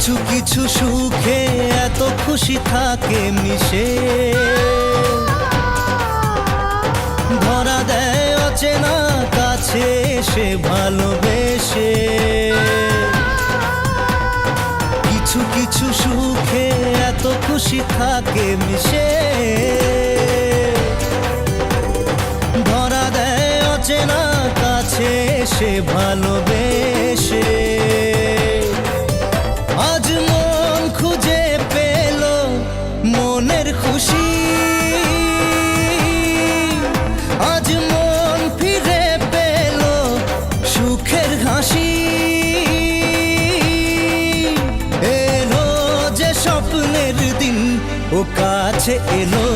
কিছু কিছু সুখে এত খুশি থাকে মিশে, ধরা দেয় অচেনা কাছে এসে ভালোবেসে। কিছু কিছু সুখে এত খুশি থাকে মিশে, ধরা দেয় অচেনা কাছে এসে ভালোবেসে। আজ মন খুঁজে পেল মনের খুশি, আজ মন ফিরে পেল সুখের হাসি। এলো যে স্বপ্নের দিন ও কাছে এলো,